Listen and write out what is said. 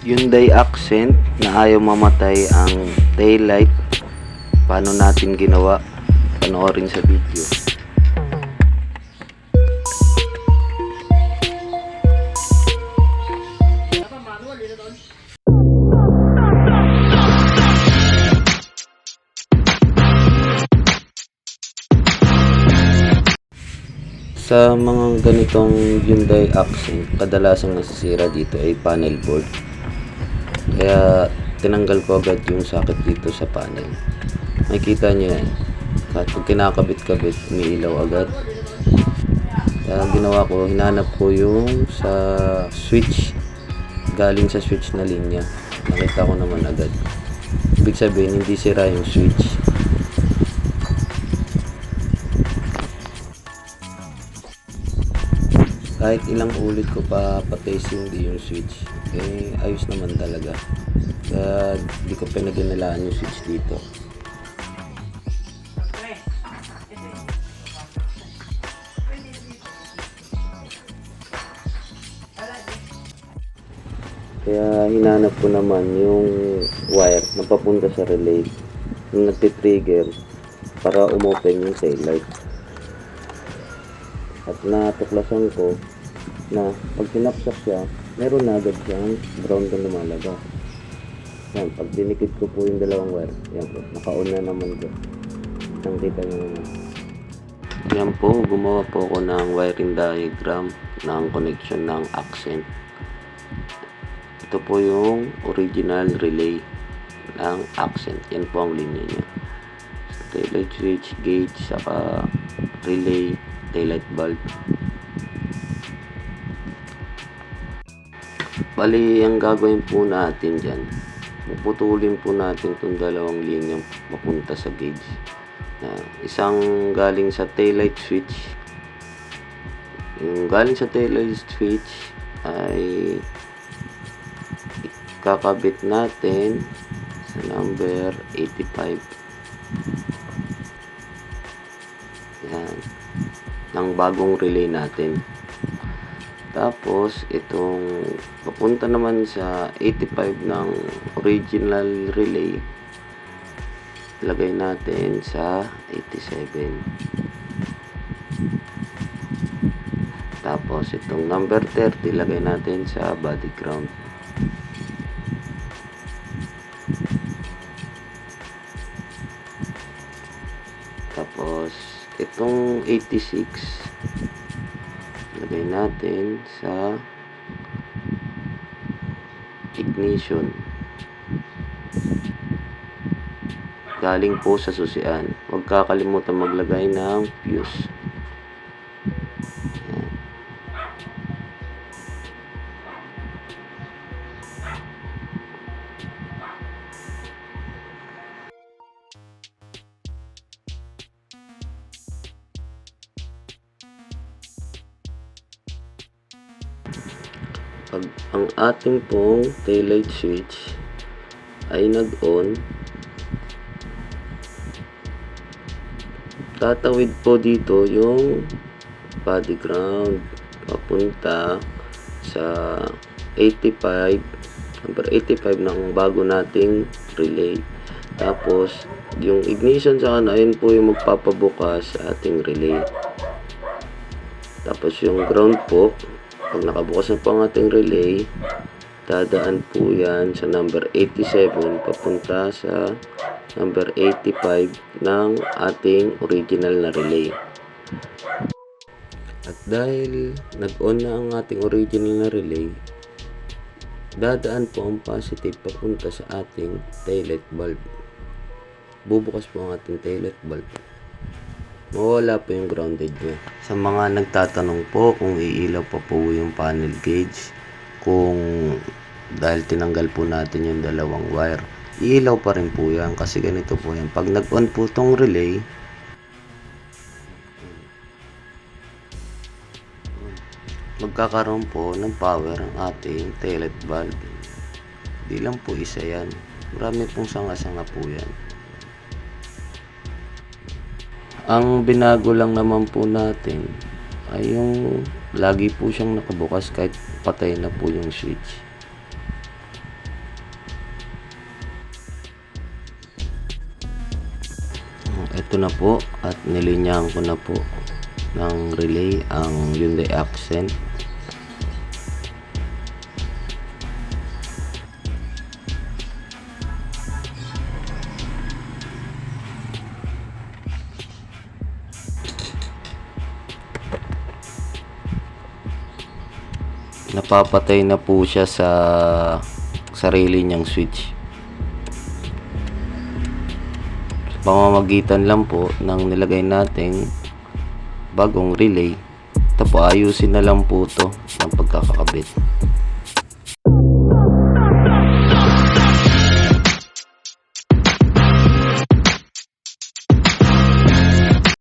Hyundai Accent na ayaw mamatay ang taillight. Paano natin ginawa? Panoorin sa video. Sa mga ganitong Hyundai Accent, kadalasang nasisira dito ay panel board. Kaya tinanggal ko agad yung socket dito sa panel. Makikita nyo yan. Kahit pag kinakabit-kabit, umiilaw agad. Kaya ginawa ko, hinanap ko yung sa switch. Galing sa switch na linya. Nakita ko naman agad. Ibig sabihin, hindi sira yung switch. Kahit ilang ulit ko pa pa-test yung switch, ayos naman talaga. Kaya di ko pinaginalaan yung switch dito. Kaya hinanap ko naman yung wire na papunta sa relay yung nagtitrigger para umopen yung taillight. At natuklasan ko na pag sinapsak siya, meron na agad siyang brown na lumalabas. Yan, pag dinikit ko po yung dalawang wire, yan po, naka-on na naman ko. Nakita nyo naman. Yan po, gumawa po ako ng wiring diagram ng connection ng Accent. Ito po yung original relay ng Accent. Yan po ang linya niya. Taillight switch, gauge, saka relay, taillight bulb. Bali, ang gagawin po natin dyan, puputulin po natin itong dalawang linyang papunta sa gauge. Isang galing sa taillight switch. Yung galing sa taillight switch ay kakabit natin sa number 85. Yan, ng bagong relay natin. Tapos itong papunta naman sa 85 ng original relay, lagay natin sa 87. Tapos itong number 30 lagay natin sa body ground. Tapos itong 86 lagay natin sa ignition. Galing po sa susian. Huwag kakalimutan maglagay ng fuse. Yan. Pag ang ating pong taillight switch ay nag-on, tatawid po dito yung body ground papunta sa 85, number 85 ng bago nating relay. Tapos yung ignition sa ayun po yung magpapabukas sa ating relay. Tapos yung ground po, pag nakabukas na po ang ating relay, dadaan po yan sa number 87 papunta sa number 85 ng ating original na relay. At dahil nag-on na ang ating original na relay, dadaan po ang positive papunta sa ating taillight bulb. Bubukas po ang ating taillight bulb. Mawala po yung grounded niya. Sa mga nagtatanong po kung iilaw pa po yung panel gauge, kung dahil tinanggal po natin yung dalawang wire, iilaw pa rin po yan kasi ganito po yan. Pag nag-on po tong relay, magkakaroon po ng power ang ating taillight bulb. Di lang po isa yan. Marami pong sanga-sanga po yan. Ang binago lang naman po natin ay yung lagi po siyang nakabukas kahit patay na po yung switch. Ito na po at nilinyahan ko na po ng relay ang Hyundai Accent. Napapatay na po siya sa sarili niyang switch. Pamamagitan lang po ng nilagay nating bagong relay. Ito po, ayusin na lang po ito ng pagkakakabit.